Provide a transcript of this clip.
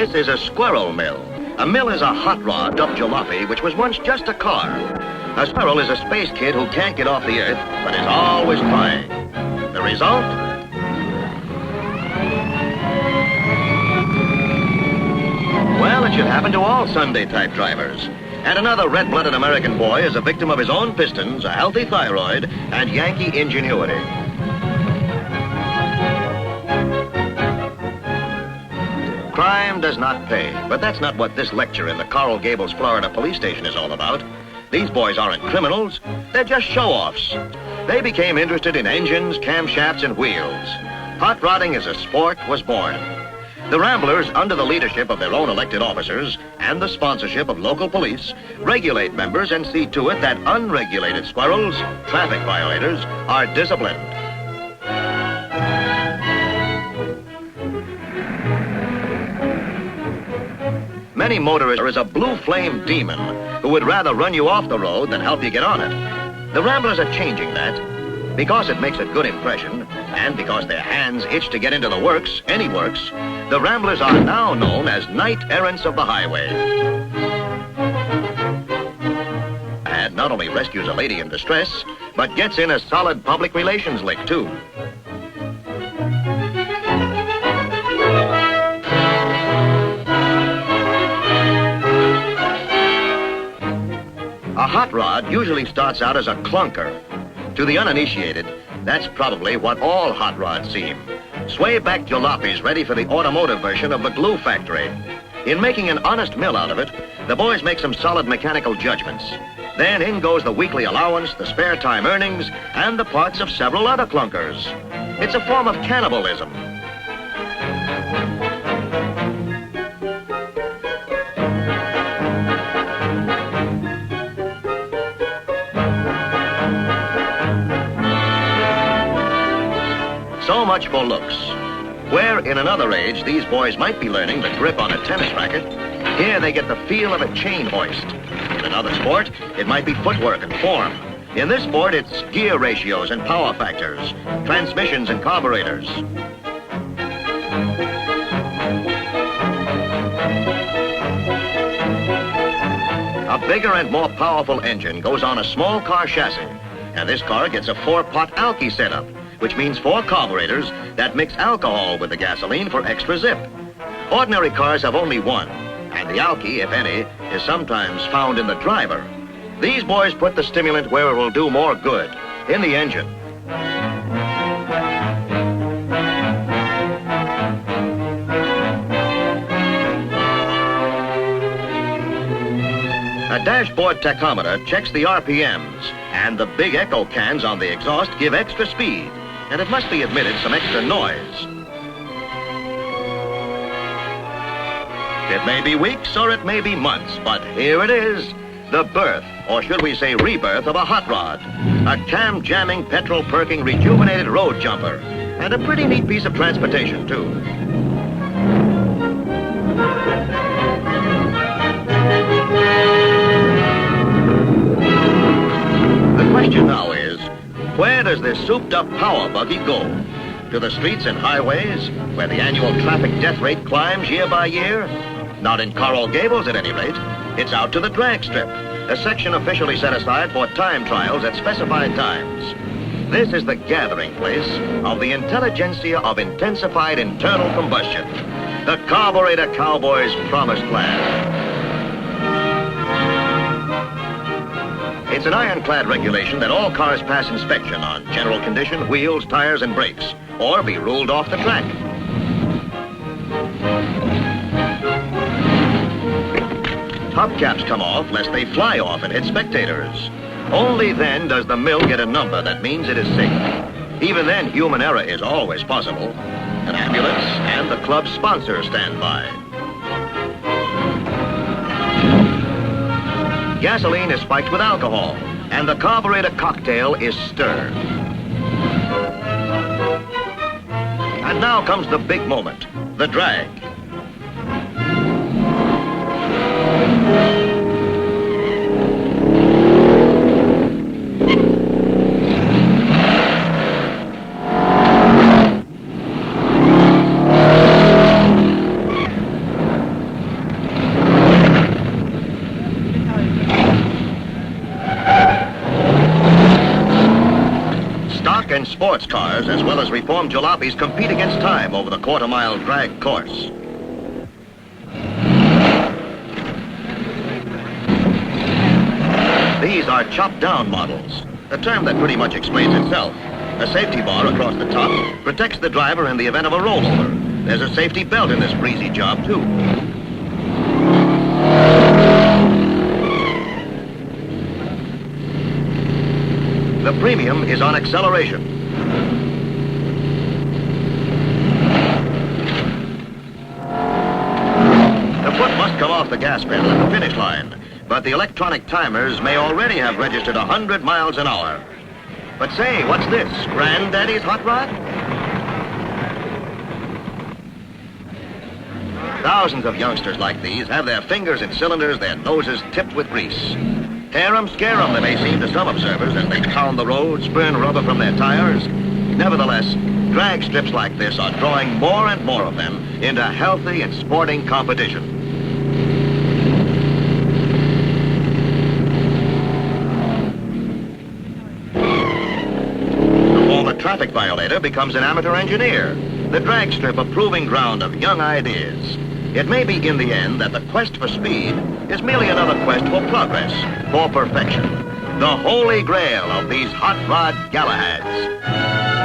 This is a squirrel mill. A mill is a hot rod dubbed jalopy, which was once just a car. A squirrel is a space kid who can't get off the Earth, but is always trying. The result? Well, it should happen to all Sunday-type drivers. And another red-blooded American boy is a victim of his own pistons, a healthy thyroid, and Yankee ingenuity. Crime does not pay, but that's not what this lecture in the Coral Gables, Florida police station is all about. These boys aren't criminals, they're just show-offs. They became interested in engines, camshafts, and wheels. Hot rodding as a sport was born. The Ramblers, under the leadership of their own elected officers and the sponsorship of local police, regulate members and see to it that unregulated squirrels, traffic violators, are disciplined. Many motorists are a blue flame demon who would rather run you off the road than help you get on it. The Ramblers are changing that. Because it makes a good impression, and because their hands itch to get into the works, any works, the Ramblers are now known as knight errants of the highway. And not only rescues a lady in distress, but gets in a solid public relations lick, too. A hot rod usually starts out as a clunker. To the uninitiated, that's probably what all hot rods seem. Sway-back jalopies ready for the automotive version of the glue factory. In making an honest mill out of it, the boys make some solid mechanical judgments. Then in goes the weekly allowance, the spare time earnings, and the parts of several other clunkers. It's a form of cannibalism. So much for looks. Where in another age these boys might be learning the grip on a tennis racket, here they get the feel of a chain hoist. In another sport, it might be footwork and form. In this sport, it's gear ratios and power factors, transmissions and carburetors. A bigger and more powerful engine goes on a small car chassis, and this car gets a 4-pot alky setup, which means 4 carburetors that mix alcohol with the gasoline for extra zip. Ordinary cars have only one, and the alky, if any, is sometimes found in the driver. These boys put the stimulant where it will do more good, in the engine. A dashboard tachometer checks the RPMs, and the big echo cans on the exhaust give extra speed. And it must be admitted, some extra noise. It may be weeks or it may be months, but here it is, the birth, or should we say rebirth, of a hot rod. A cam-jamming, petrol-perking, rejuvenated road jumper. And a pretty neat piece of transportation, too. The question now is, where does this souped-up power buggy go? To the streets and highways, where the annual traffic death rate climbs year by year? Not in Coral Gables, at any rate. It's out to the drag strip, a section officially set aside for time trials at specified times. This is the gathering place of the intelligentsia of intensified internal combustion, the Carburetor Cowboys' promised land. It's an ironclad regulation that all cars pass inspection on general condition, wheels, tires, and brakes, or be ruled off the track. Hubcaps come off lest they fly off and hit spectators. Only then does the mill get a number that means it is safe. Even then, human error is always possible. An ambulance and the club's sponsor stand by. Gasoline is spiked with alcohol, and the carburetor cocktail is stirred. And now comes the big moment, the drag. sports cars, as well as reformed jalopies, compete against time over the quarter-mile drag course. These are chopped-down models, a term that pretty much explains itself. A safety bar across the top protects the driver in the event of a rollover. There's a safety belt in this breezy job, too. The premium is on acceleration. The foot must come off the gas pedal at the finish line, but the electronic timers may already have registered 100 miles an hour. But say, what's this? Granddaddy's hot rod? Thousands of youngsters like these have their fingers in cylinders, their noses tipped with grease. Tear 'em, scare 'em, they may seem to some observers as they pound the road, spurn rubber from their tires. Nevertheless, drag strips like this are drawing more and more of them into healthy and sporting competition. A traffic violator becomes an amateur engineer, the drag strip a proving ground of young ideas. It may be in the end that the quest for speed is merely another quest for progress, for perfection, the holy grail of these hot rod Galahads.